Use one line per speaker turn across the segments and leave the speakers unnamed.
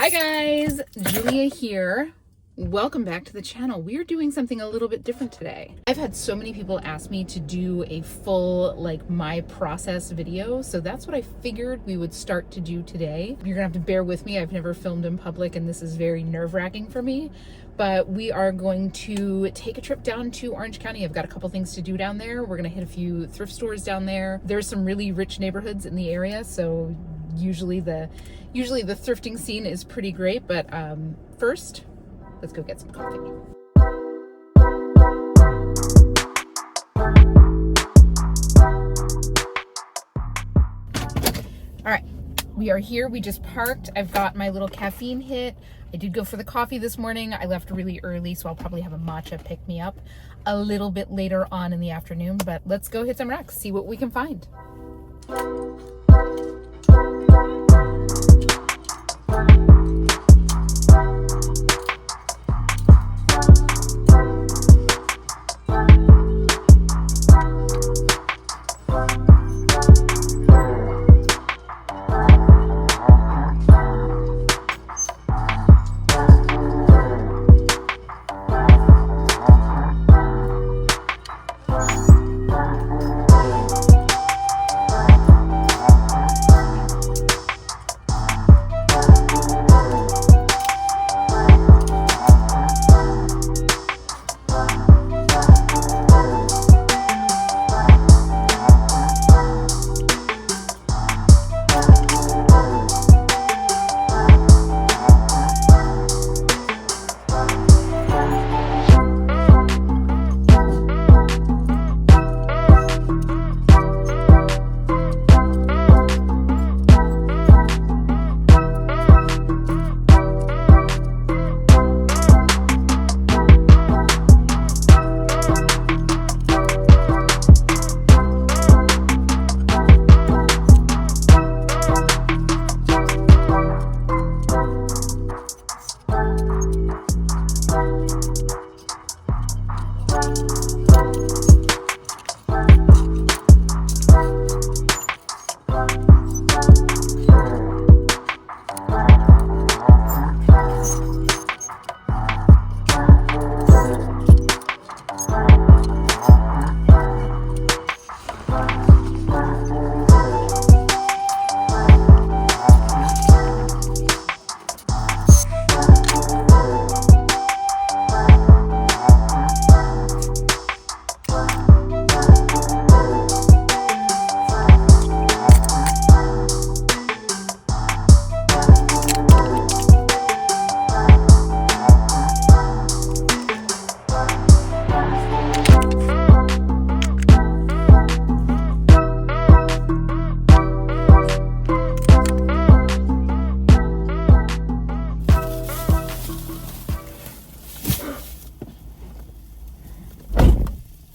Hi guys, Julia here. Welcome back to the channel. We're doing something a little bit different today. I've had so many people ask me to do a full my process video, so that's what I figured we would start to do today. You're gonna have to bear with me. I've never filmed in public and this is very nerve-wracking for me, but we are going to take a trip down to Orange County. I've got a couple things to do down there. We're gonna hit a few thrift stores down there. There's some really rich neighborhoods in the area, so usually the thrifting scene is pretty great, but first, let's go get some coffee. All right, we are here. We just parked. I've got my little caffeine hit. I did go for the coffee this morning. I left really early, so I'll probably have a matcha pick me up a little bit later on in the afternoon, but let's go hit some racks, see what we can find.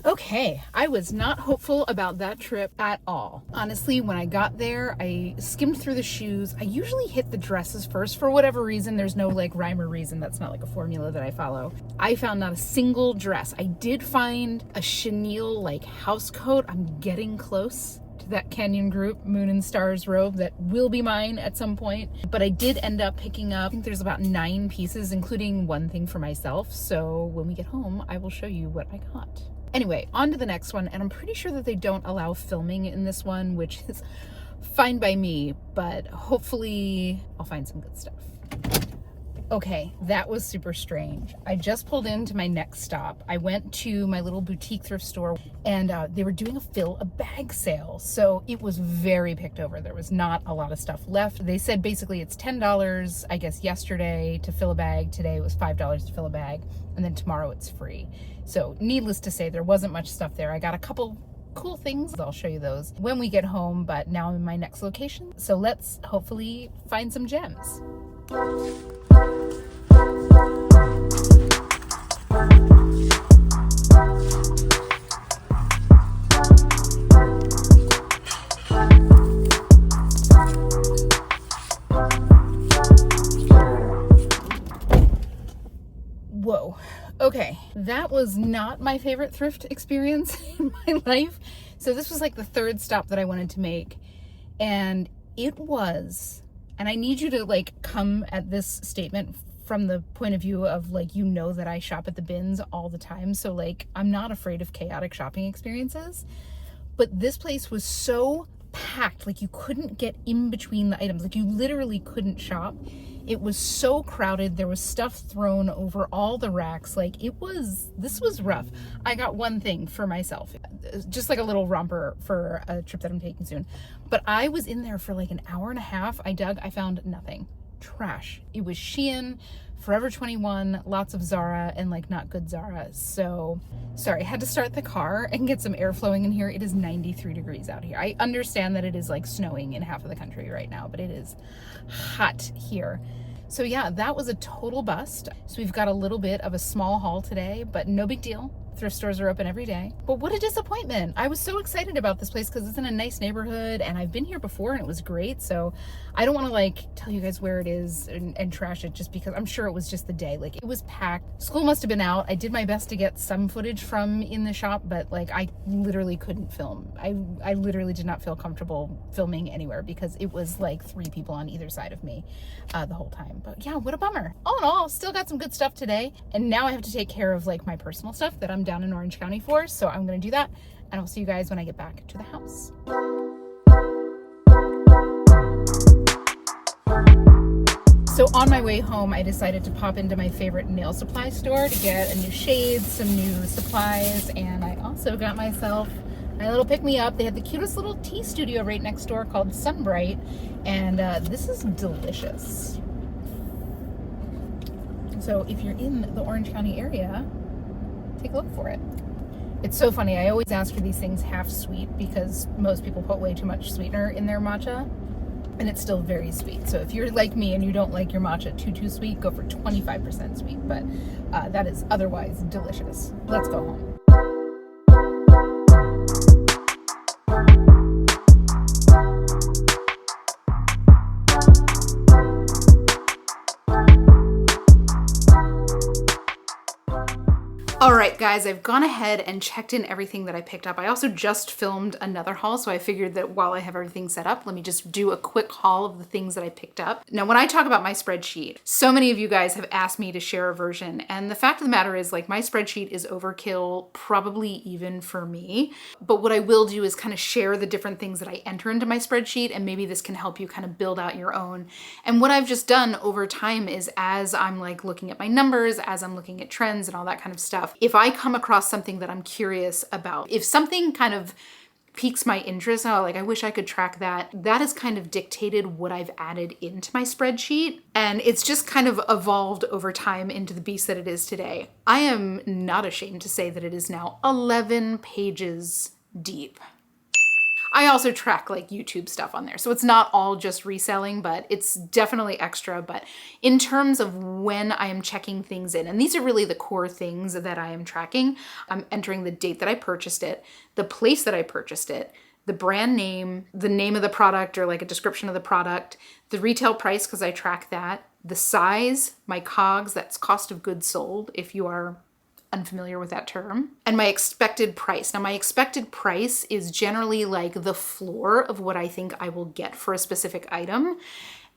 Okay, I was not hopeful about that trip at all. Honestly, when I got there, I skimmed through the shoes. I usually hit the dresses first for whatever reason. There's no rhyme or reason. That's not a formula that I follow. I found not a single dress. I did find a chenille house coat. I'm getting close to that Canyon Group Moon and Stars robe that will be mine at some point. But I did end up picking up, I think there's about 9 pieces, including one thing for myself. So when we get home, I will show you what I got. Anyway, on to the next one, and I'm pretty sure that they don't allow filming in this one, which is fine by me, but hopefully I'll find some good stuff. Okay, that was super strange. I just pulled into my next stop. I went to my little boutique thrift store, and they were doing a fill a bag sale, so it was very picked over. There was not a lot of stuff left. They said basically it's $10, I guess yesterday to fill a bag, today it was $5 to fill a bag, and then tomorrow it's free. So needless to say, there wasn't much stuff there. I got a couple cool things. I'll show you those when we get home, but now I'm in my next location. So let's hopefully find some gems. Whoa. Okay, that was not my favorite thrift experience in my life. So this was like the third stop that I wanted to make, and it was And I need you to like come at this statement from the point of view of like, you know, that I shop at the bins all the time. So like, I'm not afraid of chaotic shopping experiences, but this place was so packed. Like you couldn't get in between the items. Like you literally couldn't shop. It was so crowded. There was stuff thrown over all the racks. Like this was rough. I got one thing for myself, just like a little romper for a trip that I'm taking soon. But I was in there for like an hour and a half. I found nothing. Trash. It was Shein, Forever 21, lots of Zara, and like not good Zara. So sorry, I had to start the car and get some air flowing in here. It is 93 degrees out here. I understand that it is like snowing in half of the country right now, but it is hot here. So yeah, that was a total bust. So we've got a little bit of a small haul today, but no big deal. Thrift stores are open every day. But what a disappointment. I was so excited about this place because it's in a nice neighborhood and I've been here before and it was great. So I don't want to like tell you guys where it is and trash it just because I'm sure it was just the day. Like it was packed. School must have been out. I did my best to get some footage from in the shop, but like I literally couldn't film. I literally did not feel comfortable filming anywhere because it was like 3 people on either side of me the whole time. But yeah, what a bummer. All in all, still got some good stuff today. And now I have to take care of like my personal stuff that I'm down in Orange County for. So I'm going to do that. And I'll see you guys when I get back to the house. So on my way home, I decided to pop into my favorite nail supply store to get a new shade, some new supplies, and I also got myself my little pick-me-up. They had the cutest little tea studio right next door called Sunbright, and this is delicious. So if you're in the Orange County area, take a look for it. It's so funny. I always ask for these things half sweet because most people put way too much sweetener in their matcha, and it's still very sweet. So if you're like me and you don't like your matcha too sweet, go for 25% sweet, but that is otherwise delicious. Let's go home. All right, guys, I've gone ahead and checked in everything that I picked up. I also just filmed another haul, so I figured that while I have everything set up, let me just do a quick haul of the things that I picked up. Now, when I talk about my spreadsheet, so many of you guys have asked me to share a version, and the fact of the matter is, like, my spreadsheet is overkill, probably even for me. But what I will do is kind of share the different things that I enter into my spreadsheet, and maybe this can help you kind of build out your own. And what I've just done over time is, as I'm like looking at my numbers, as I'm looking at trends and all that kind of stuff, if I come across something that I'm curious about, if something kind of piques my interest, oh, like I wish I could track that, that has kind of dictated what I've added into my spreadsheet. And it's just kind of evolved over time into the beast that it is today. I am not ashamed to say that it is now 11 pages deep. I also track like YouTube stuff on there. So it's not all just reselling, but it's definitely extra. But in terms of when I am checking things in, and these are really the core things that I am tracking, I'm entering the date that I purchased it, the place that I purchased it, the brand name, the name of the product or like a description of the product, the retail price, because I track that, the size, my COGS, that's cost of goods sold, if you are unfamiliar with that term, and my expected price. Now, my expected price is generally like the floor of what I think I will get for a specific item.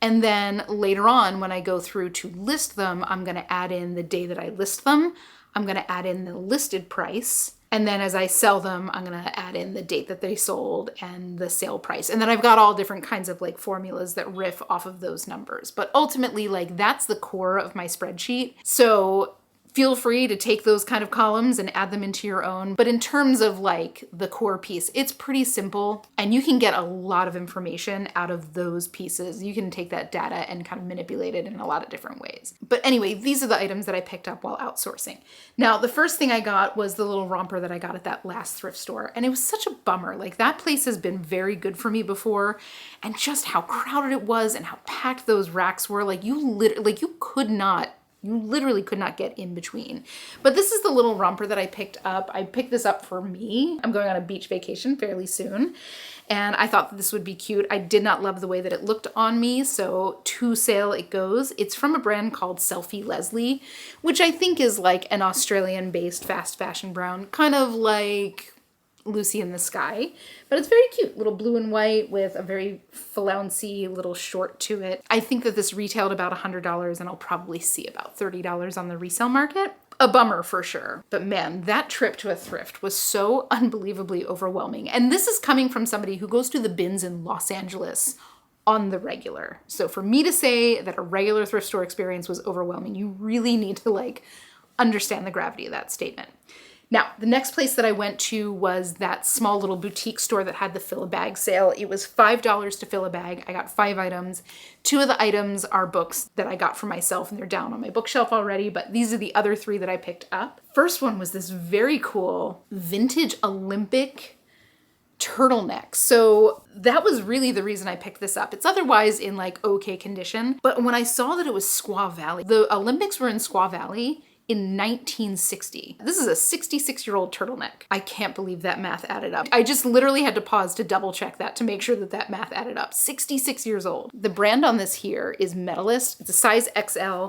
And then later on, when I go through to list them, I'm going to add in the day that I list them. I'm going to add in the listed price. And then as I sell them, I'm going to add in the date that they sold and the sale price. And then I've got all different kinds of like formulas that riff off of those numbers. But ultimately, like that's the core of my spreadsheet. So feel free to take those kind of columns and add them into your own. But in terms of like the core piece, it's pretty simple and you can get a lot of information out of those pieces. You can take that data and kind of manipulate it in a lot of different ways. But anyway, these are the items that I picked up while outsourcing. Now, the first thing I got was the little romper that I got at that last thrift store. And it was such a bummer. Like that place has been very good for me before, and just how crowded it was and how packed those racks were. Like you literally could not get in between. But this is the little romper that I picked up. I picked this up for me. I'm going on a beach vacation fairly soon, and I thought that this would be cute. I did not love the way that it looked on me, so to sale it goes. It's from a brand called Selfie Leslie, which I think is like an Australian-based fast fashion brand, kind of like Lucy in the Sky, but it's very cute. Little blue and white with a very flouncy little short to it. I think that this retailed about $100 and I'll probably see about $30 on the resale market. A bummer for sure. But man, that trip to a thrift was so unbelievably overwhelming. And this is coming from somebody who goes to the bins in Los Angeles on the regular. So for me to say that a regular thrift store experience was overwhelming, you really need to like understand the gravity of that statement. Now, the next place that I went to was that small little boutique store that had the fill a bag sale. It was $5 to fill a bag. I got 5 items. 2 of the items are books that I got for myself and they're down on my bookshelf already, but these are the other 3 that I picked up. First one was this very cool vintage Olympic turtleneck. So that was really the reason I picked this up. It's otherwise in like okay condition, but when I saw that it was Squaw Valley, the Olympics were in Squaw Valley in 1960. This is a 66-year-old turtleneck. I can't believe that math added up. I just literally had to pause to double check that to make sure that that math added up. 66 years old. The brand on this here is Medalist. It's a size XL,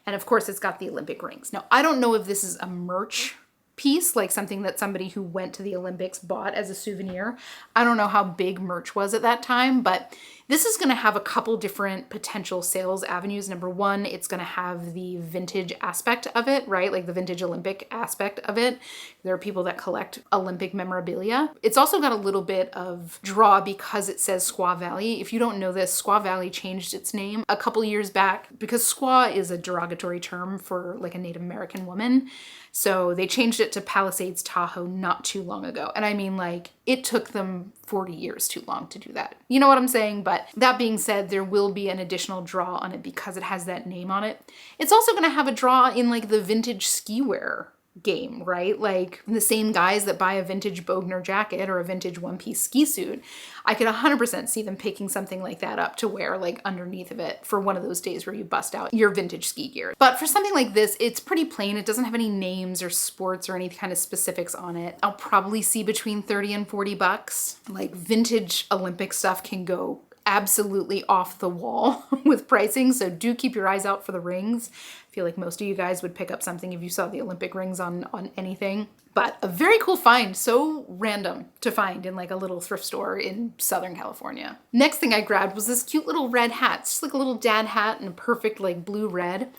and of course it's got the Olympic rings. Now, I don't know if this is a merch piece, like something that somebody who went to the Olympics bought as a souvenir. I don't know how big merch was at that time, but this is going to have a couple different potential sales avenues. Number one, it's going to have the vintage aspect of it, right? Like the vintage Olympic aspect of it. There are people that collect Olympic memorabilia. It's also got a little bit of draw because it says Squaw Valley. If you don't know this, Squaw Valley changed its name a couple years back because squaw is a derogatory term for like a Native American woman. So they changed it to Palisades, Tahoe not too long ago. And I mean, like, it took them 40 years too long to do that. You know what I'm saying? But that being said, there will be an additional draw on it because it has that name on it. It's also going to have a draw in like the vintage ski wear game, right? Like the same guys that buy a vintage Bogner jacket or a vintage one-piece ski suit, I could 100% see them picking something like that up to wear like underneath of it for one of those days where you bust out your vintage ski gear. But for something like this, it's pretty plain. It doesn't have any names or sports or any kind of specifics on it. I'll probably see between 30 and 40 bucks. Like vintage Olympic stuff can go absolutely off the wall with pricing, so do keep your eyes out for the rings. I feel like most of you guys would pick up something if you saw the Olympic rings on anything. But a very cool find, so random to find in like a little thrift store in Southern California. Next thing I grabbed was this cute little red hat. It's just like a little dad hat in a perfect like blue red.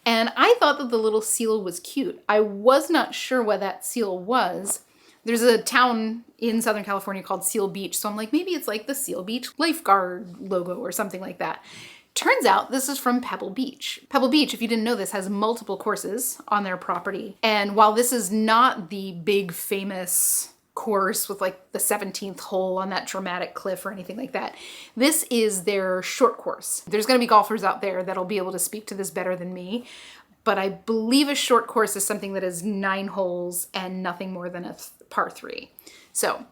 And I thought that the little seal was cute. I was not sure what that seal was. There's a town in Southern California called Seal Beach, so I'm like, maybe it's like the Seal Beach lifeguard logo or something like that. Turns out this is from Pebble Beach. Pebble Beach, if you didn't know this, has multiple courses on their property. And while this is not the big famous course with like the 17th hole on that dramatic cliff or anything like that, this is their short course. There's gonna be golfers out there that'll be able to speak to this better than me. But I believe a short course is something that is 9 holes and nothing more than a par 3. So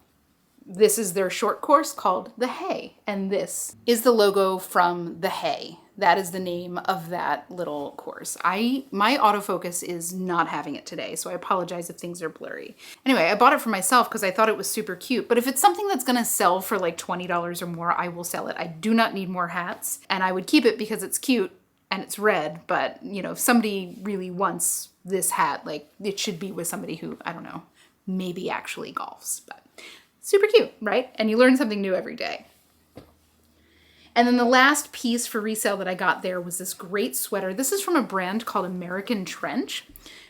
this is their short course called The Hay. And this is the logo from The Hay. That is the name of that little course. My autofocus is not having it today, so I apologize if things are blurry. Anyway, I bought it for myself because I thought it was super cute. But if it's something that's gonna sell for like $20 or more, I will sell it. I do not need more hats. And I would keep it because it's cute and it's red, but you know, if somebody really wants this hat, like it should be with somebody who, I don't know, maybe actually golfs, but super cute, right? And you learn something new every day. And then the last piece for resale that I got there was this great sweater. This is from a brand called American Trench,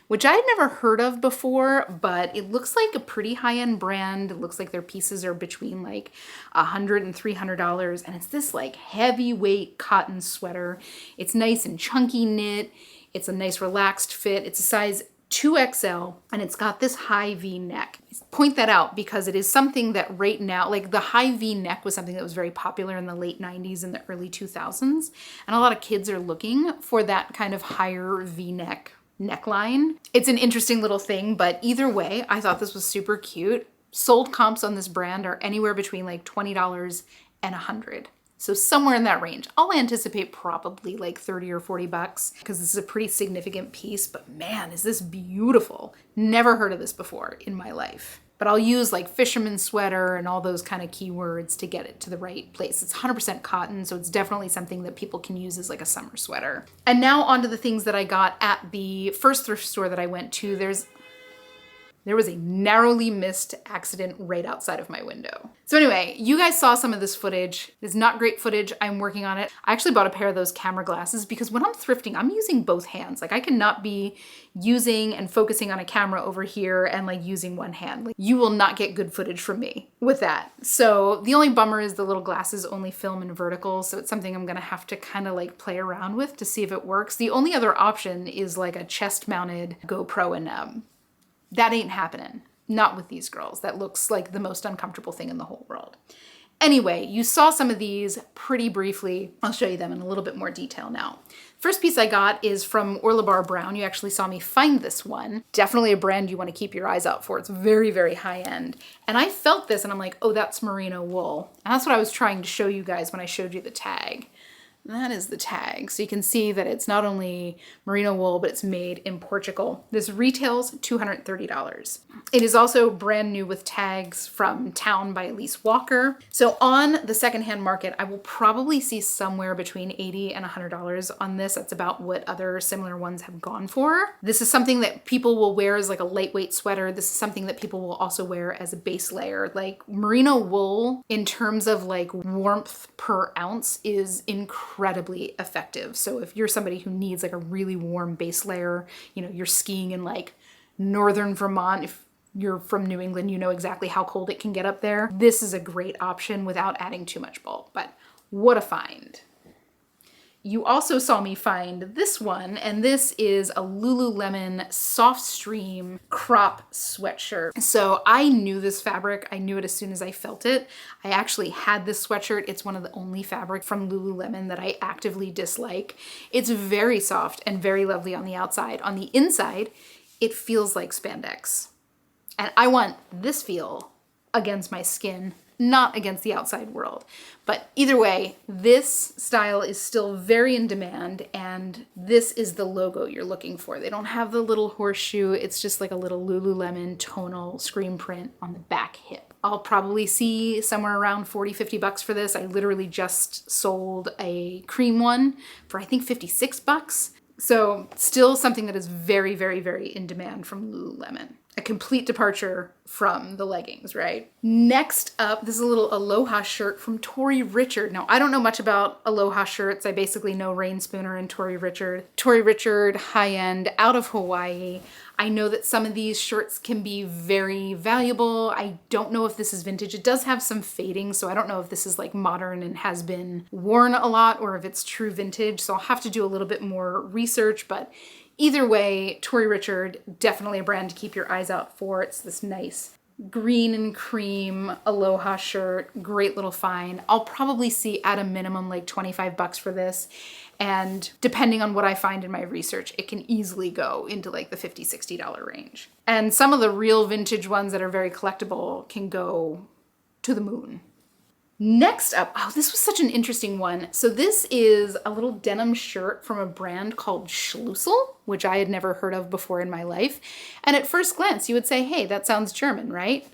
which I had never heard of before, but it looks like a pretty high-end brand. It looks like their pieces are between like $100 and $300, and it's this like heavyweight cotton sweater. It's nice and chunky knit. It's a nice relaxed fit. It's a size 2XL, and it's got this high V neck. Point that out because it is something that right now, like the high V neck was something that was very popular in the late 90s and the early 2000s, and a lot of kids are looking for that kind of higher V neck neckline. It's an interesting little thing, but either way, I thought this was super cute. Sold comps on this brand are anywhere between like $20 and $100. So somewhere in that range. I'll anticipate probably like 30 or 40 bucks because this is a pretty significant piece, but man, is this beautiful. Never heard of this before in my life. But I'll use like fisherman sweater and all those kind of keywords to get it to the right place. It's 100% cotton, so it's definitely something that people can use as like a summer sweater. And now onto the things that I got at the first thrift store that I went to. There was a narrowly missed accident right outside of my window. So anyway, you guys saw some of this footage. It's not great footage. I'm working on it. I actually bought a pair of those camera glasses because when I'm thrifting, I'm using both hands. Like I cannot be using and focusing on a camera over here and like using one hand. Like, you will not get good footage from me with that. So the only bummer is the little glasses only film in vertical. So it's something I'm gonna have to kind of like play around with to see if it works. The only other option is like a chest mounted GoPro, and that ain't happening. Not with these girls. That looks like the most uncomfortable thing in the whole world. Anyway, you saw some of these pretty briefly. I'll show you them in a little bit more detail now. First piece I got is from Orla Bar Brown. You actually saw me find this one. Definitely a brand you want to keep your eyes out for. It's very, very high end. And I felt this and I'm like, oh, that's merino wool. And that's what I was trying to show you guys when I showed you the tag. That is the tag. So you can see that it's not only merino wool, but it's made in Portugal. This retails $230. It is also brand new with tags from Town by Elise Walker. So on the secondhand market, I will probably see somewhere between $80 and $100 on this. That's about what other similar ones have gone for. This is something that people will wear as like a lightweight sweater. This is something that people will also wear as a base layer. Like merino wool in terms of like warmth per ounce is incredibly effective. So if you're somebody who needs like a really warm base layer, you know, you're skiing in like northern Vermont, if you're from New England, you know exactly how cold it can get up there. This is a great option without adding too much bulk, but what a find. You also saw me find this one, and this is a Lululemon Soft Stream crop sweatshirt. So I knew this fabric. I knew it as soon as I felt it. I actually had this sweatshirt. It's one of the only fabric from Lululemon that I actively dislike. It's very soft and very lovely on the outside. On the inside, it feels like spandex. And I want this feel against my skin, not against the outside world. But either way, this style is still very in demand, and this is the logo you're looking for. They don't have the little horseshoe. It's just like a little Lululemon tonal screen print on the back hip. I'll probably see somewhere around 40, 50 bucks for this. I literally just sold a cream one for I think 56 bucks. So still something that is very, very, very in demand from Lululemon. A complete departure from the leggings, right? Next up, this is a little Aloha shirt from Tori Richard. Now, I don't know much about Aloha shirts. I basically know Rain Spooner and Tori Richard. Tori Richard, high-end, out of Hawaii. I know that some of these shirts can be very valuable. I don't know if this is vintage. It does have some fading, so I don't know if this is like modern and has been worn a lot or if it's true vintage. So I'll have to do a little bit more research, but either way, Tori Richard, definitely a brand to keep your eyes out for. It's this nice green and cream Aloha shirt, great little find. I'll probably see at a minimum like 25 bucks for this. And depending on what I find in my research, it can easily go into like the $50, $60 range. And some of the real vintage ones that are very collectible can go to the moon. Next up, oh, this was such an interesting one. So this is a little denim shirt from a brand called Schlussel, which I had never heard of before in my life. And at first glance, you would say, hey, that sounds German, right?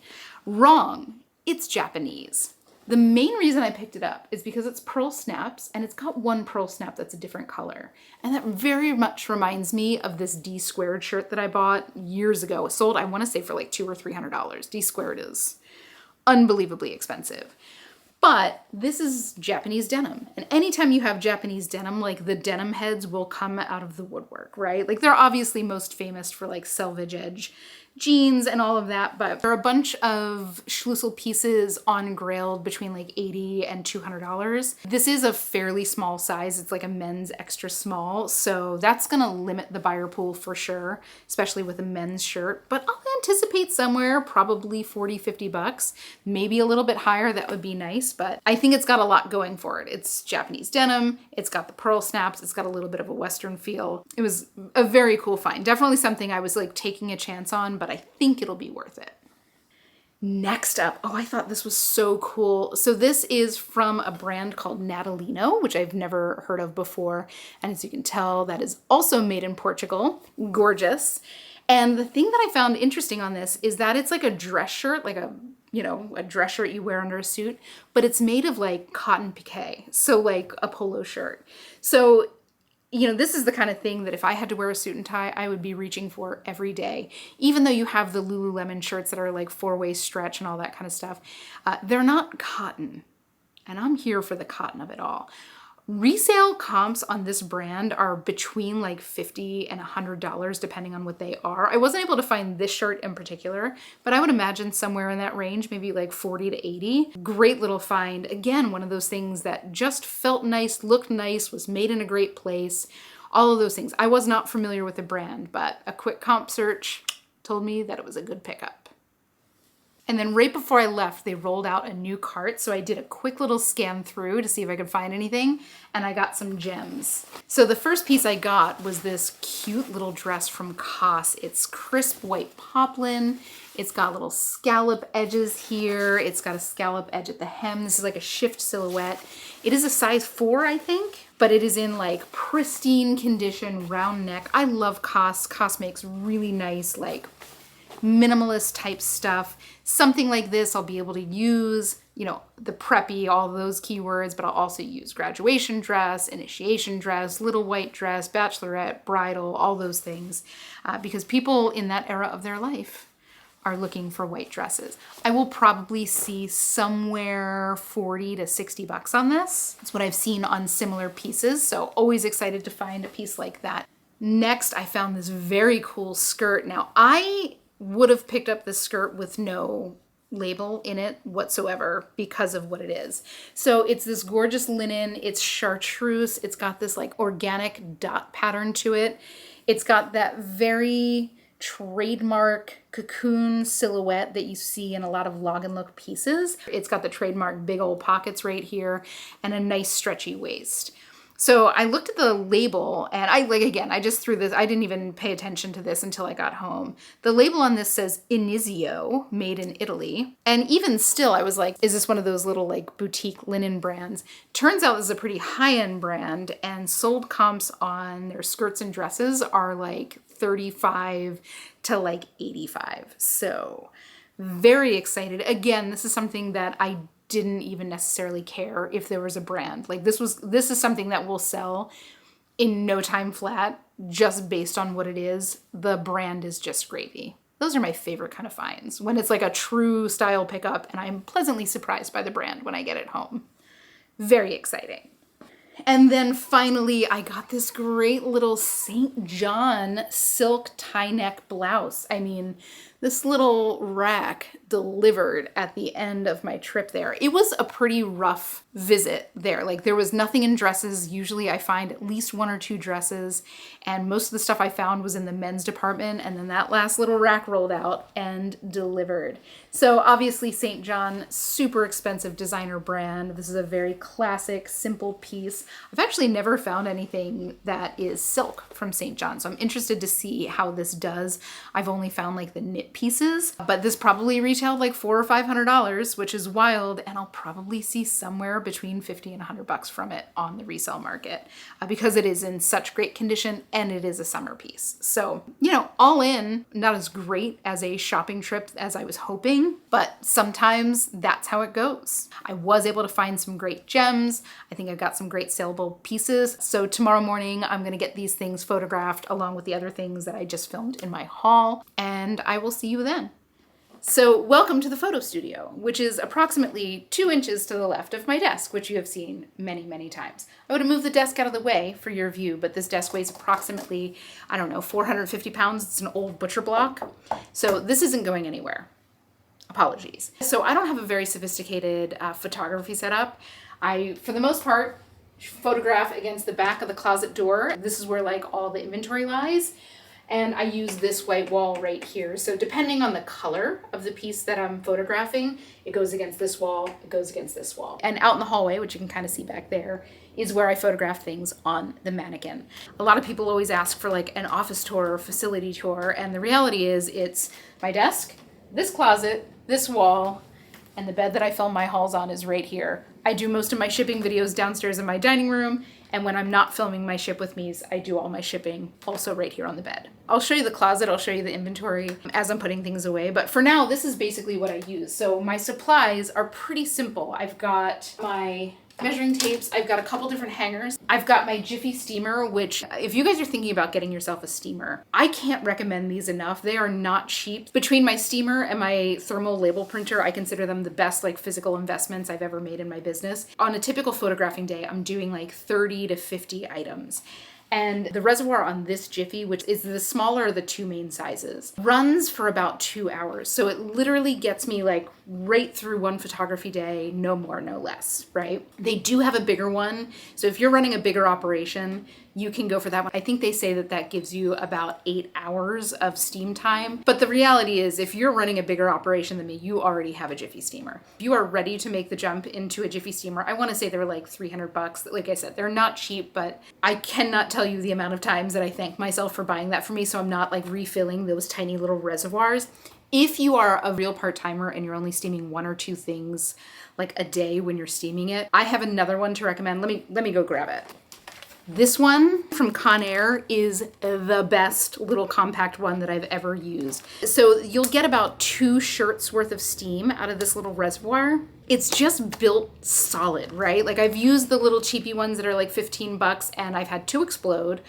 Wrong, it's Japanese. The main reason I picked it up is because it's pearl snaps, and it's got one pearl snap that's a different color. And that very much reminds me of this D squared shirt that I bought years ago. It sold, I want to say, for like $200 or $300. D squared is unbelievably expensive. But this is Japanese denim. And anytime you have Japanese denim, like the denim heads will come out of the woodwork, right? Like they're obviously most famous for like selvage edge jeans and all of that, but there are a bunch of Schlussel pieces on Grailed between like $80 and $200. This is a fairly small size. It's like a men's extra small. So that's gonna limit the buyer pool for sure, especially with a men's shirt, but I'll anticipate somewhere probably 40, 50 bucks, maybe a little bit higher. That would be nice, but I think it's got a lot going for it. It's Japanese denim. It's got the pearl snaps. It's got a little bit of a Western feel. It was a very cool find. Definitely something I was like taking a chance on, but I think it'll be worth it. Next up, oh, I thought this was so cool. So this is from a brand called Natalino, which I've never heard of before. And as you can tell, that is also made in Portugal. Gorgeous. And the thing that I found interesting on this is that it's like a dress shirt, like a dress shirt you wear under a suit, but it's made of like cotton piqué. So like a polo shirt. So you know, this is the kind of thing that if I had to wear a suit and tie, I would be reaching for every day. Even though you have the Lululemon shirts that are like 4-way stretch and all that kind of stuff, they're not cotton. And I'm here for the cotton of it all. Resale comps on this brand are between like $50 and $100 depending on what they are. I wasn't able to find this shirt in particular, but I would imagine somewhere in that range, maybe like 40 to 80. Great little find. Again, one of those things that just felt nice, looked nice, was made in a great place. All of those things. I was not familiar with the brand, but a quick comp search told me that it was a good pickup. And then right before I left, they rolled out a new cart. So I did a quick little scan through to see if I could find anything. And I got some gems. So the first piece I got was this cute little dress from COS. It's crisp white poplin. It's got little scallop edges here. It's got a scallop edge at the hem. This is like a shift silhouette. It is a size 4, I think, but it is in like pristine condition, round neck. I love COS. COS makes really nice, like minimalist type stuff. Something like this I'll be able to use, you know, the preppy, all those keywords, but I'll also use graduation dress, initiation dress, little white dress, bachelorette, bridal, all those things, because people in that era of their life are looking for white dresses. I will probably see somewhere 40 to 60 bucks on this. That's what I've seen on similar pieces, so always excited to find a piece like that. Next, I found this very cool skirt. Now, I would have picked up this skirt with no label in it whatsoever because of what it is. So it's this gorgeous linen, it's chartreuse, it's got this like organic dot pattern to it. It's got that very trademark cocoon silhouette that you see in a lot of log and look pieces. It's got the trademark big old pockets right here and a nice stretchy waist. So I looked at the label and I just threw this, I didn't even pay attention to this until I got home. The label on this says Inizio, made in Italy. And even still, I was like, is this one of those little like boutique linen brands? Turns out this is a pretty high-end brand, and sold comps on their skirts and dresses are like 35 to like 85. So very excited. Again, this is something that I didn't even necessarily care if there was a brand. Like this is something that will sell in no time flat just based on what it is. The brand is just gravy. Those are my favorite kind of finds, when it's like a true style pickup and I'm pleasantly surprised by the brand when I get it home. Very exciting. And then finally, I got this great little St. John silk tie neck blouse. I mean, this little rack delivered at the end of my trip there. It was a pretty rough visit there. Like there was nothing in dresses. Usually I find at least 1 or 2 dresses, and most of the stuff I found was in the men's department, and then that last little rack rolled out and delivered. So obviously St. John, super expensive designer brand. This is a very classic, simple piece. I've actually never found anything that is silk from St. John, so I'm interested to see how this does. I've only found like the knit pieces, but this probably retailed like $400 or $500, which is wild, and I'll probably see somewhere between 50 and 100 bucks from it on the resale market because it is in such great condition and it is a summer piece. So, you know, all in, not as great as a shopping trip as I was hoping, but sometimes that's how it goes. I was able to find some great gems. I think I've got some great saleable pieces. So tomorrow morning, I'm going to get these things photographed along with the other things that I just filmed in my haul, and I will see you then. So welcome to the photo studio, which is approximately 2 inches to the left of my desk, which you have seen many, many times. I would have moved the desk out of the way for your view, but this desk weighs approximately, I don't know, 450 pounds. It's an old butcher block. So this isn't going anywhere. Apologies. So I don't have a very sophisticated photography setup. I, for the most part, photograph against the back of the closet door. This is where like all the inventory lies. And I use this white wall right here. So depending on the color of the piece that I'm photographing, it goes against this wall, it goes against this wall. And out in the hallway, which you can kind of see back there, is where I photograph things on the mannequin. A lot of people always ask for like an office tour or facility tour. And the reality is it's my desk, this closet, this wall, and the bed that I film my hauls on is right here. I do most of my shipping videos downstairs in my dining room, and when I'm not filming my ship with me's, I do all my shipping also right here on the bed. I'll show you the closet, I'll show you the inventory as I'm putting things away, but for now, this is basically what I use. So my supplies are pretty simple. I've got my Measuring tapes, I've got a couple different hangers. I've got my Jiffy steamer, which if you guys are thinking about getting yourself a steamer, I can't recommend these enough. They are not cheap. Between my steamer and my thermal label printer, I consider them the best like physical investments I've ever made in my business. On a typical photographing day, I'm doing like 30 to 50 items. And the reservoir on this Jiffy, which is the smaller of the two main sizes, runs for about 2 hours. So it literally gets me like right through one photography day, no more, no less, right? They do have a bigger one. So if you're running a bigger operation, you can go for that one. I think they say that that gives you about 8 hours of steam time. But the reality is, if you're running a bigger operation than me, you already have a Jiffy steamer. If you are ready to make the jump into a Jiffy steamer, I want to say they're like $300. Like I said, they're not cheap, but I cannot tell you the amount of times that I thank myself for buying that for me, so I'm not like refilling those tiny little reservoirs. If you are a real part-timer and you're only steaming 1 or 2 things like a day when you're steaming it, I have another one to recommend. Let me go grab it. This one from Conair is the best little compact one that I've ever used. So you'll get about 2 shirts worth of steam out of this little reservoir. It's just built solid, right? Like I've used the little cheapy ones that are like $15 and I've had 2 explode.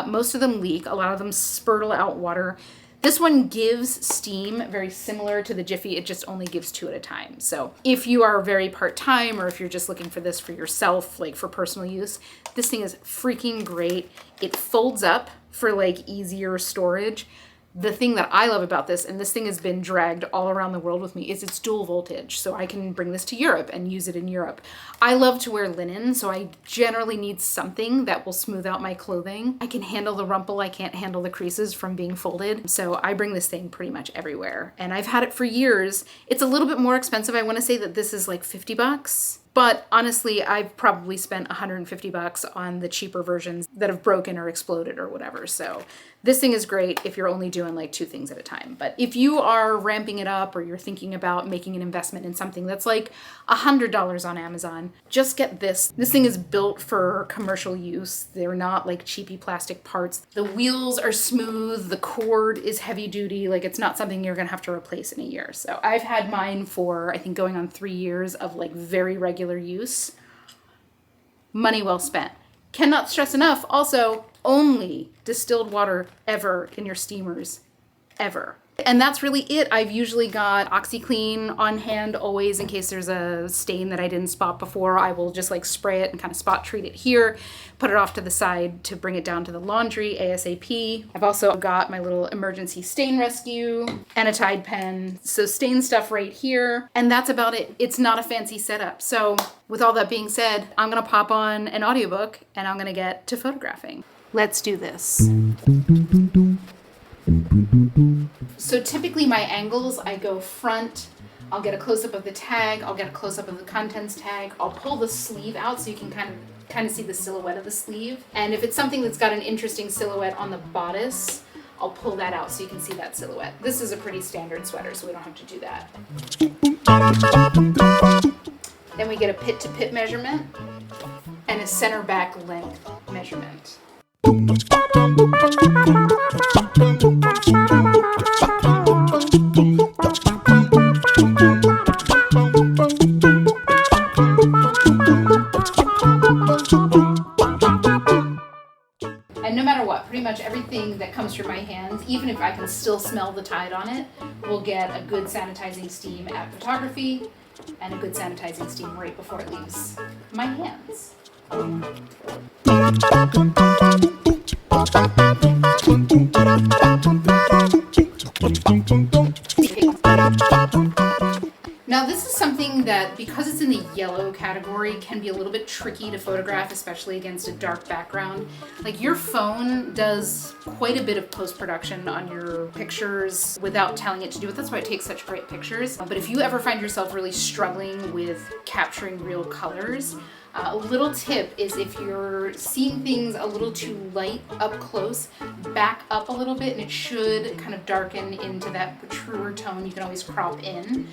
Most of them leak. A lot of them spurtle out water. This one gives steam very similar to the Jiffy. It just only gives 2 at a time. So if you are very part-time or if you're just looking for this for yourself, like for personal use, this thing is freaking great. It folds up for like easier storage. The thing that I love about this, and this thing has been dragged all around the world with me, is it's dual voltage. So I can bring this to Europe and use it in Europe. I love to wear linen, so I generally need something that will smooth out my clothing. I can handle the rumple, I can't handle the creases from being folded. So I bring this thing pretty much everywhere. And I've had it for years. It's a little bit more expensive. I want to say that this is like $50. But honestly, I've probably spent $150 on the cheaper versions that have broken or exploded or whatever. So this thing is great if you're only doing like 2 things at a time. But if you are ramping it up or you're thinking about making an investment in something that's like $100 on Amazon, just get this. This thing is built for commercial use. They're not like cheapy plastic parts. The wheels are smooth. The cord is heavy duty. Like it's not something you're going to have to replace in a year. So I've had mine for, I think, going on 3 years of like very regular use. Money well spent. Cannot stress enough. Also, only distilled water ever in your steamers. Ever. And that's really it. I've usually got OxyClean on hand always in case there's a stain that I didn't spot before. I will just like spray it and kind of spot treat it here, put it off to the side to bring it down to the laundry ASAP. I've also got my little emergency stain rescue and a Tide pen. So stain stuff right here. And that's about it. It's not a fancy setup. So with all that being said, I'm going to pop on an audiobook and I'm going to get to photographing. Let's do this. So typically my angles, I go front, I'll get a close-up of the tag, I'll get a close-up of the contents tag, I'll pull the sleeve out so you can kind of see the silhouette of the sleeve. And if it's something that's got an interesting silhouette on the bodice, I'll pull that out so you can see that silhouette. This is a pretty standard sweater, so we don't have to do that. Then we get a pit-to-pit measurement and a center back length measurement. And no matter what, pretty much everything that comes through my hands, even if I can still smell the Tide on it, will get a good sanitizing steam at photography and a good sanitizing steam right before it leaves my hands. Now this is something that, because it's in the yellow category, can be a little bit tricky to photograph, especially against a dark background. Like your phone does quite a bit of post-production on your pictures without telling it to do it. That's why it takes such great pictures. But if you ever find yourself really struggling with capturing real colors, a little tip is if you're seeing things a little too light up close, back up a little bit and it should kind of darken into that truer tone. You can always crop in.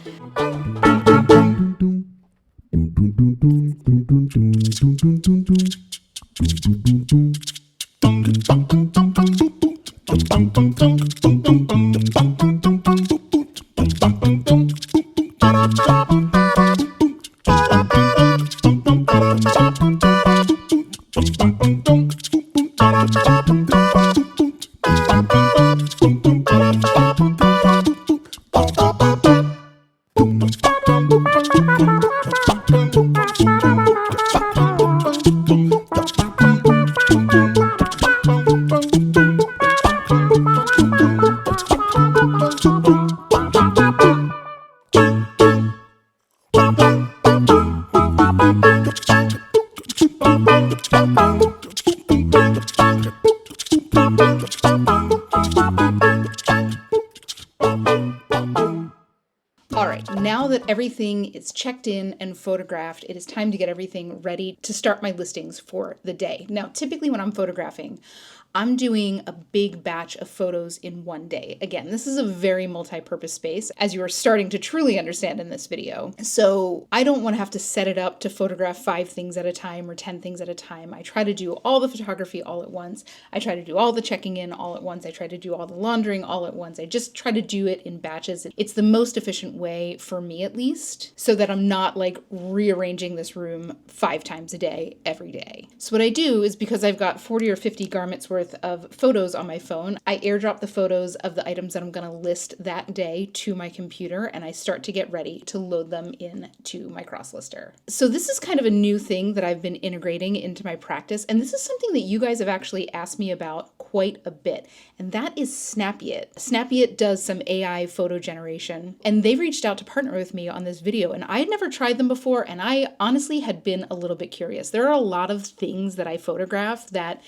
everything is checked in and photographed. It is time to get everything ready to start my listings for the day. Now, typically when I'm photographing, I'm doing a big batch of photos in one day. Again, this is a very multi-purpose space, as you are starting to truly understand in this video. So I don't want to have to set it up to photograph 5 things at a time or 10 things at a time. I try to do all the photography all at once. I try to do all the checking in all at once. I try to do all the laundering all at once. I just try to do it in batches. It's the most efficient way for me, at least, so that I'm not like rearranging this room 5 times a day, every day. So what I do is, because I've got 40 or 50 garments worth of photos on my phone, I airdrop the photos of the items that I'm going to list that day to my computer, and I start to get ready to load them into my cross lister. So this is kind of a new thing that I've been integrating into my practice, and this is something that you guys have actually asked me about quite a bit, and that is Snapyit. Snapyit does some AI photo generation, and they reached out to partner with me on this video, and I had never tried them before, and I honestly had been a little bit curious. There are a lot of things that I photograph that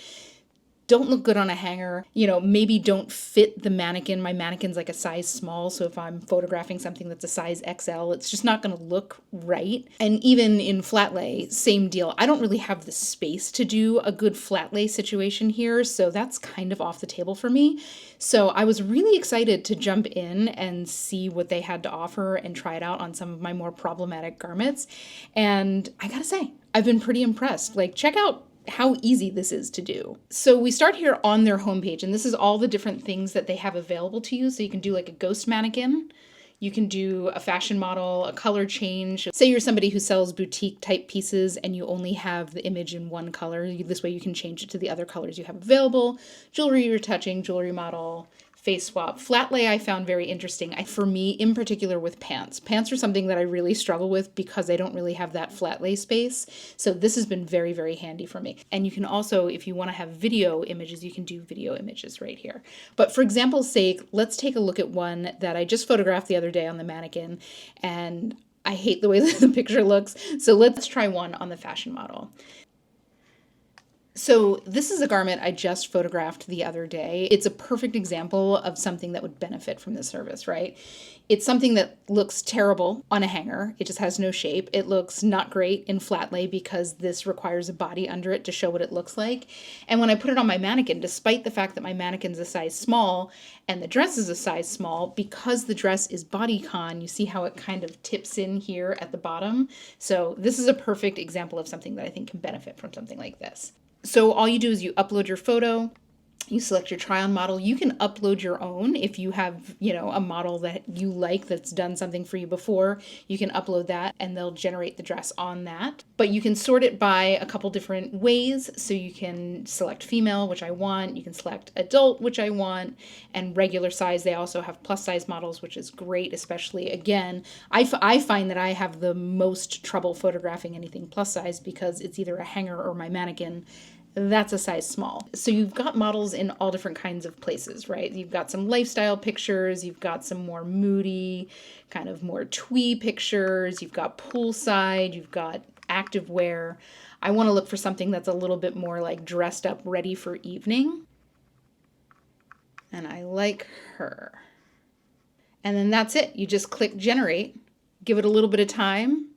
don't look good on a hanger, maybe don't fit the mannequin. My mannequin's like a size small, so if I'm photographing something that's a size XL, it's just not going to look right. And even in flat lay, same deal. I don't really have the space to do a good flat lay situation here, so that's kind of off the table for me. So I was really excited to jump in and see what they had to offer and try it out on some of my more problematic garments. And I gotta say, I've been pretty impressed. Like, check out how easy this is to do. So we start here on their homepage, and this is all the different things that they have available to you. So you can do like a ghost mannequin, you can do a fashion model, a color change. Say you're somebody who sells boutique type pieces and you only have the image in one color. This way you can change it to the other colors you have available. Jewelry retouching, jewelry model, face swap. Flat lay I found very interesting. For me, in particular with pants. Pants are something that I really struggle with because I don't really have that flat lay space. So this has been very, very handy for me. And you can also, if you want to have video images, you can do video images right here. But for example's sake, let's take a look at one that I just photographed the other day on the mannequin, and I hate the way the picture looks. So let's try one on the fashion model. So this is a garment I just photographed the other day. It's a perfect example of something that would benefit from this service, right? It's something that looks terrible on a hanger. It just has no shape. It looks not great in flat lay because this requires a body under it to show what it looks like. And when I put it on my mannequin, despite the fact that my mannequin's a size small and the dress is a size small, because the dress is bodycon, you see how it kind of tips in here at the bottom. So this is a perfect example of something that I think can benefit from something like this. So all you do is you upload your photo, you select your try-on model. You can upload your own if you have, a model that you like that's done something for you before. You can upload that and they'll generate the dress on that. But you can sort it by a couple different ways. So you can select female, which I want. You can select adult, which I want, and regular size. They also have plus size models, which is great, especially, again, I find that I have the most trouble photographing anything plus size because it's either a hanger or my mannequin. That's a size small. So you've got models in all different kinds of places, right? You've got some lifestyle pictures, you've got some more moody, kind of more twee pictures, you've got poolside, you've got activewear. I want to look for something that's a little bit more like dressed up, ready for evening. And I like her. And then that's it. You just click generate, give it a little bit of time.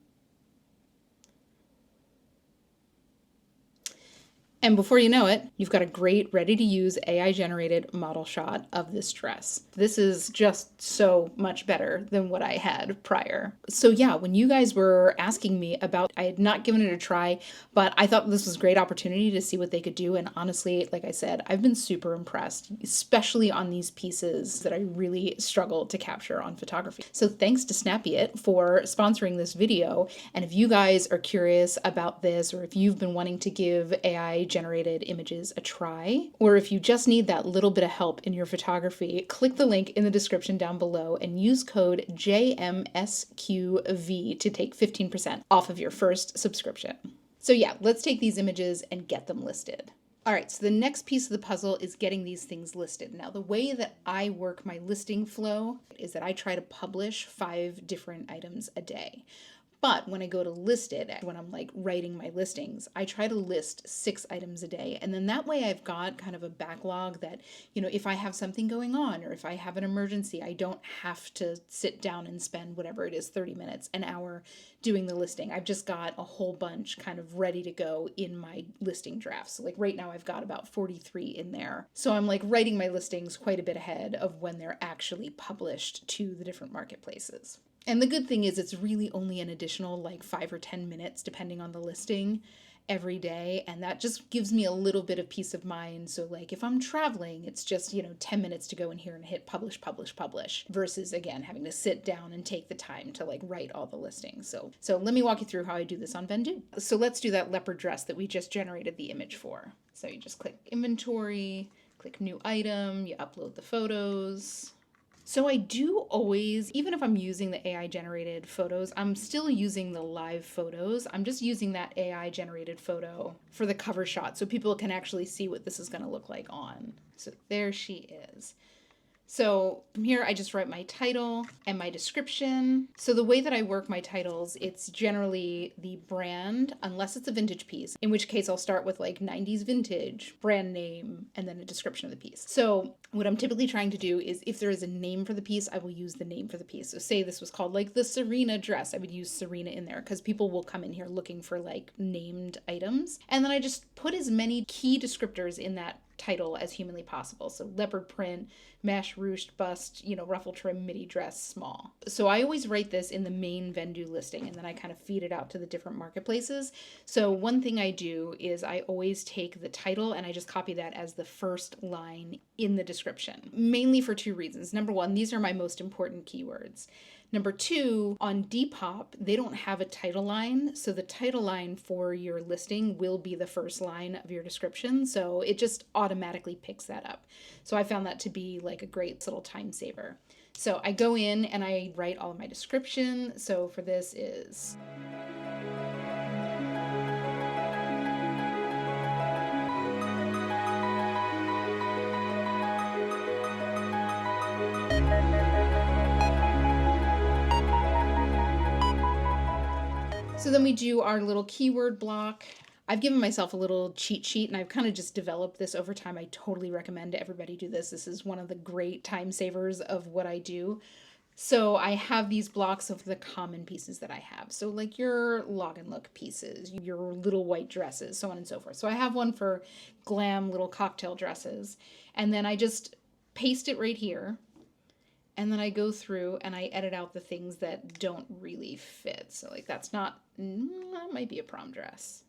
And before you know it, you've got a great ready-to-use AI-generated model shot of this dress. This is just so much better than what I had prior. So yeah, when you guys were asking me about, I had not given it a try, but I thought this was a great opportunity to see what they could do. And honestly, like I said, I've been super impressed, especially on these pieces that I really struggle to capture on photography. So thanks to Snapyit for sponsoring this video. And if you guys are curious about this, or if you've been wanting to give AI-generated images a try, or if you just need that little bit of help in your photography, click the link in the description down below and use code JMSQV to take 15% off of your first subscription. So yeah, let's take these images and get them listed. All right, so the next piece of the puzzle is getting these things listed. Now, the way that I work my listing flow is that I try to publish 5 different items a day. But when I go to list it, when I'm like writing my listings, I try to list 6 items a day. And then that way I've got kind of a backlog that, if I have something going on or if I have an emergency, I don't have to sit down and spend whatever it is, 30 minutes, an hour doing the listing. I've just got a whole bunch kind of ready to go in my listing drafts. So like right now I've got about 43 in there. So I'm like writing my listings quite a bit ahead of when they're actually published to the different marketplaces. And the good thing is it's really only an additional like 5 or 10 minutes, depending on the listing, every day. And that just gives me a little bit of peace of mind. So like if I'm traveling, it's just, 10 minutes to go in here and hit publish, publish, publish, versus again, having to sit down and take the time to like write all the listings. So let me walk you through how I do this on Vendoo. So let's do that leopard dress that we just generated the image for. So you just click inventory, click new item, you upload the photos. So I do always, even if I'm using the AI generated photos, I'm still using the live photos. I'm just using that AI generated photo for the cover shot so people can actually see what this is going to look like on. So there she is. So from here, I just write my title and my description. So the way that I work my titles, it's generally the brand, unless it's a vintage piece, in which case I'll start with like 90s vintage, brand name, and then a description of the piece. So what I'm typically trying to do is if there is a name for the piece, I will use the name for the piece. So say this was called like the Serena dress, I would use Serena in there because people will come in here looking for like named items. And then I just put as many key descriptors in that title as humanly possible. So leopard print, mesh, ruched, bust, ruffle trim, midi dress, small. So I always write this in the main Vendoo listing and then I kind of feed it out to the different marketplaces. So one thing I do is I always take the title and I just copy that as the first line in the description, mainly for 2 reasons. Number 1, these are my most important keywords. Number 2, on Depop, they don't have a title line. So the title line for your listing will be the first line of your description. So it just automatically picks that up. So I found that to be like a great little time saver. So I go in and I write all of my description. So for this is... So then we do our little keyword block. I've given myself a little cheat sheet and I've kind of just developed this over time. I totally recommend everybody do this. This is one of the great time savers of what I do. So I have these blocks of the common pieces that I have. So like your log and look pieces, your little white dresses, so on and so forth. So I have one for glam little cocktail dresses. And then I just paste it right here. And then I go through and I edit out the things that don't really fit. So like that might be a prom dress,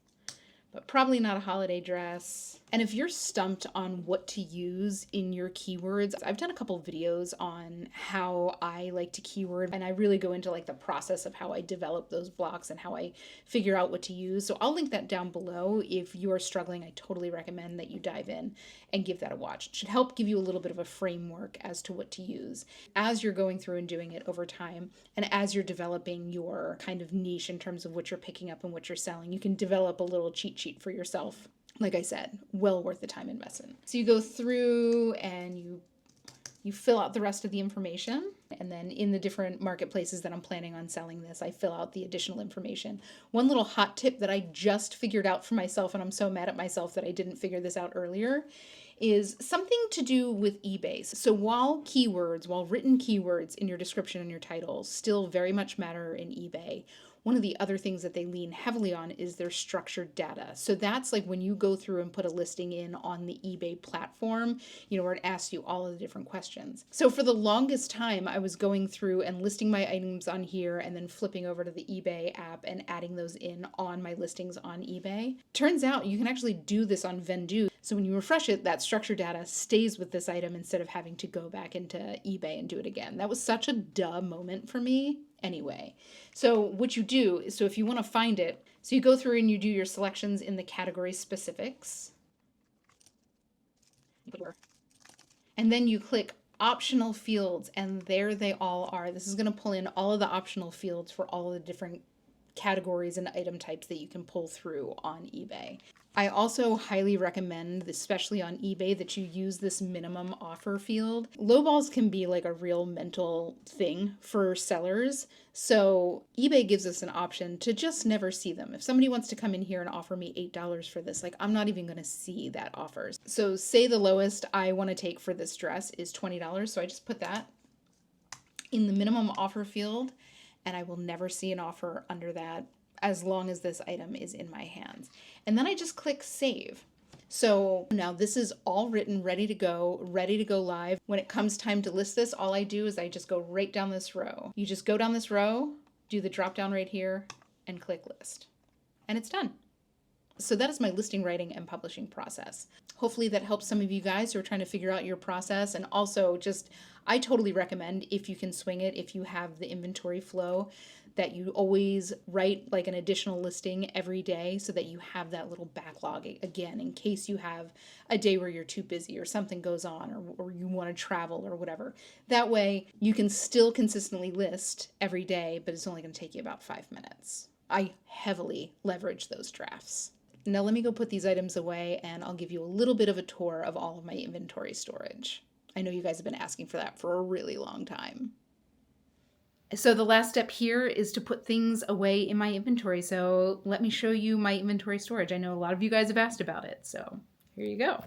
but probably not a holiday dress. And if you're stumped on what to use in your keywords, I've done a couple videos on how I like to keyword, and I really go into like the process of how I develop those blocks and how I figure out what to use. So I'll link that down below. If you are struggling, I totally recommend that you dive in and give that a watch. It should help give you a little bit of a framework as to what to use as you're going through and doing it over time. And as you're developing your kind of niche in terms of what you're picking up and what you're selling, you can develop a little cheat sheet for yourself. Like I said, well worth the time investment. So you go through and you fill out the rest of the information. And then in the different marketplaces that I'm planning on selling this, I fill out the additional information. One little hot tip that I just figured out for myself, and I'm so mad at myself that I didn't figure this out earlier, is something to do with eBay. So while written keywords in your description and your title still very much matter in eBay, one of the other things that they lean heavily on is their structured data. So that's like when you go through and put a listing in on the eBay platform, where it asks you all of the different questions. So for the longest time, I was going through and listing my items on here and then flipping over to the eBay app and adding those in on my listings on eBay. Turns out you can actually do this on Vendoo. So when you refresh it, that structured data stays with this item instead of having to go back into eBay and do it again. That was such a duh moment for me. Anyway, so what you do is, so if you want to find it, so you go through and you do your selections in the category specifics. And then you click optional fields, and there they all are. This is going to pull in all of the optional fields for all of the different categories and item types that you can pull through on eBay. I also highly recommend, especially on eBay, that you use this minimum offer field. Lowballs can be like a real mental thing for sellers. So eBay gives us an option to just never see them. If somebody wants to come in here and offer me $8 for this, like I'm not even going to see that offer. So say the lowest I want to take for this dress is $20. So I just put that in the minimum offer field, and I will never see an offer under that as long as this item is in my hands. And then I just click save. So now this is all written, ready to go live. When it comes time to list this, all I do is I just go right down this row. You just go down this row, do the drop down right here, and click list. And it's done. So that is my listing writing and publishing process. Hopefully that helps some of you guys who are trying to figure out your process. And also just, I totally recommend, if you can swing it, if you have the inventory flow, that you always write like an additional listing every day so that you have that little backlog again, in case you have a day where you're too busy or something goes on, or you want to travel or whatever. That way you can still consistently list every day, but it's only going to take you about 5 minutes. I heavily leverage those drafts. Now let me go put these items away, and I'll give you a little bit of a tour of all of my inventory storage. I know you guys have been asking for that for a really long time. So the last step here is to put things away in my inventory. So let me show you my inventory storage. I know a lot of you guys have asked about it, so here you go.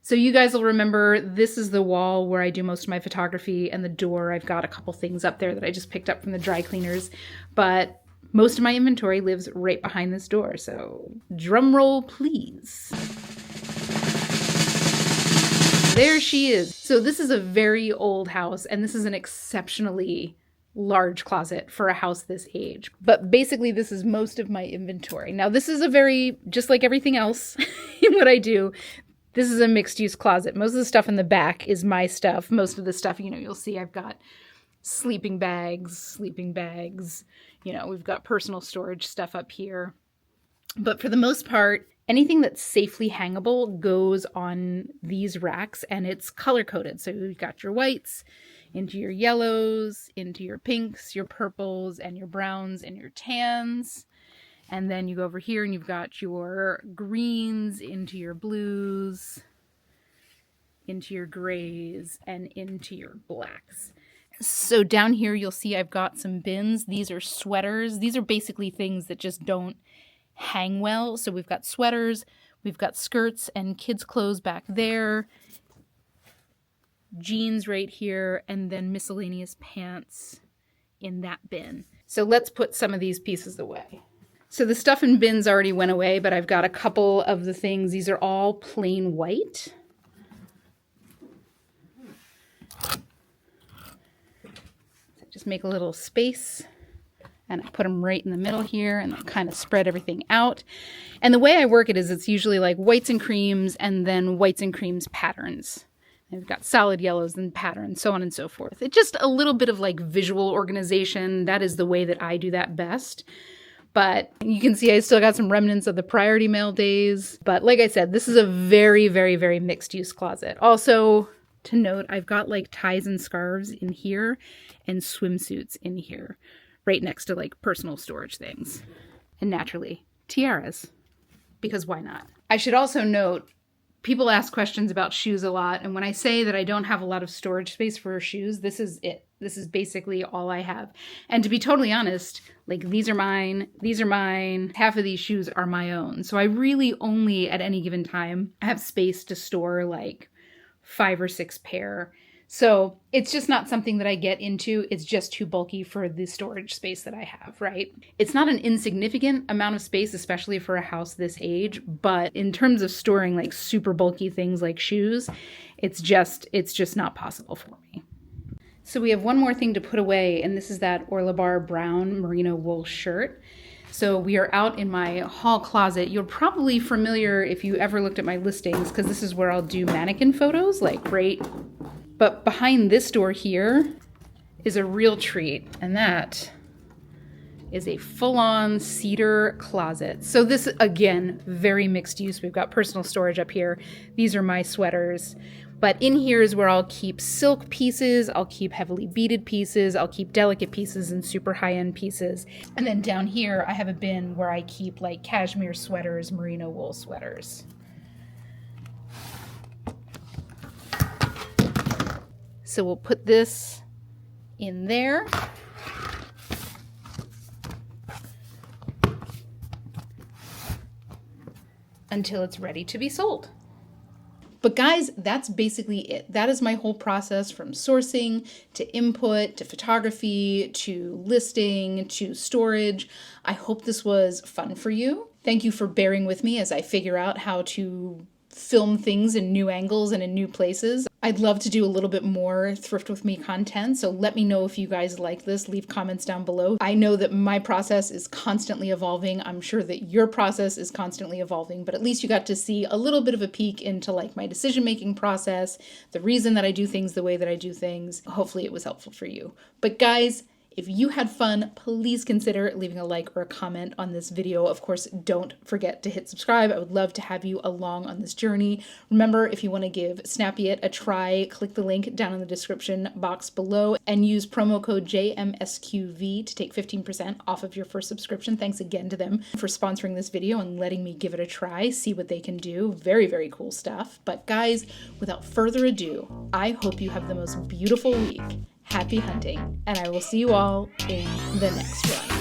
So you guys will remember this is the wall where I do most of my photography, and the door, I've got a couple things up there that I just picked up from the dry cleaners, but most of my inventory lives right behind this door. So drum roll, please. There she is. So this is a very old house, and this is an exceptionally large closet for a house this age. But basically this is most of my inventory. Now this is a very, just like everything else in what I do, this is a mixed use closet. Most of the stuff in the back is my stuff. Most of the stuff, you'll see I've got sleeping bags, we've got personal storage stuff up here. But for the most part, anything that's safely hangable goes on these racks, and it's color coded. So you've got your whites into your yellows, into your pinks, your purples, and your browns, and your tans. And then you go over here and you've got your greens into your blues, into your grays, and into your blacks. So down here you'll see I've got some bins. These are sweaters. These are basically things that just don't hang well. So we've got sweaters, we've got skirts and kids' clothes back there, jeans right here, and then miscellaneous pants in that bin. So let's put some of these pieces away. So the stuff in bins already went away, but I've got a couple of the things. These are all plain white. So just make a little space, and I put them right in the middle here, and I'll kind of spread everything out. And the way I work it is it's usually like whites and creams, and then whites and creams patterns. We've got solid yellows and patterns, so on and so forth. It's just a little bit of like visual organization. That is the way that I do that best. But you can see I still got some remnants of the priority mail days. But like I said, this is a very, very, very mixed use closet. Also to note, I've got like ties and scarves in here and swimsuits in here, right next to like personal storage things. And naturally, tiaras, because why not? I should also note, people ask questions about shoes a lot, and when I say that I don't have a lot of storage space for shoes, this is it. This is basically all I have. And to be totally honest, like these are mine, half of these shoes are my own. So I really only at any given time have space to store like 5 or 6 pair. So it's just not something that I get into. It's just too bulky for the storage space that I have, right? It's not an insignificant amount of space, especially for a house this age. But in terms of storing like super bulky things like shoes, it's just not possible for me. So we have one more thing to put away, and this is that Orla Bar brown merino wool shirt. So we are out in my hall closet. You're probably familiar if you ever looked at my listings, because this is where I'll do mannequin photos, like right. But behind this door here is a real treat, and that is a full-on cedar closet. So this, again, very mixed use. We've got personal storage up here. These are my sweaters. But in here is where I'll keep silk pieces, I'll keep heavily beaded pieces, I'll keep delicate pieces and super high-end pieces. And then down here, I have a bin where I keep like cashmere sweaters, merino wool sweaters. So we'll put this in there. Until it's ready to be sold. But guys, that's basically it. That is my whole process from sourcing to input to photography to listing to storage. I hope this was fun for you. Thank you for bearing with me as I figure out how to film things in new angles and in new places. I'd love to do a little bit more Thrift With Me content, so let me know if you guys like this. Leave comments down below. I know that my process is constantly evolving. I'm sure that your process is constantly evolving, but at least you got to see a little bit of a peek into like my decision-making process, the reason that I do things the way that I do things. Hopefully it was helpful for you. But guys, if you had fun, please consider leaving a like or a comment on this video. Of course, don't forget to hit subscribe. I would love to have you along on this journey. Remember, if you want to give Snappy It a try, click the link down in the description box below and use promo code JMSQV to take 15% off of your first subscription. Thanks again to them for sponsoring this video and letting me give it a try, see what they can do. Very, very cool stuff. But guys, without further ado, I hope you have the most beautiful week. Happy hunting, and I will see you all in the next one.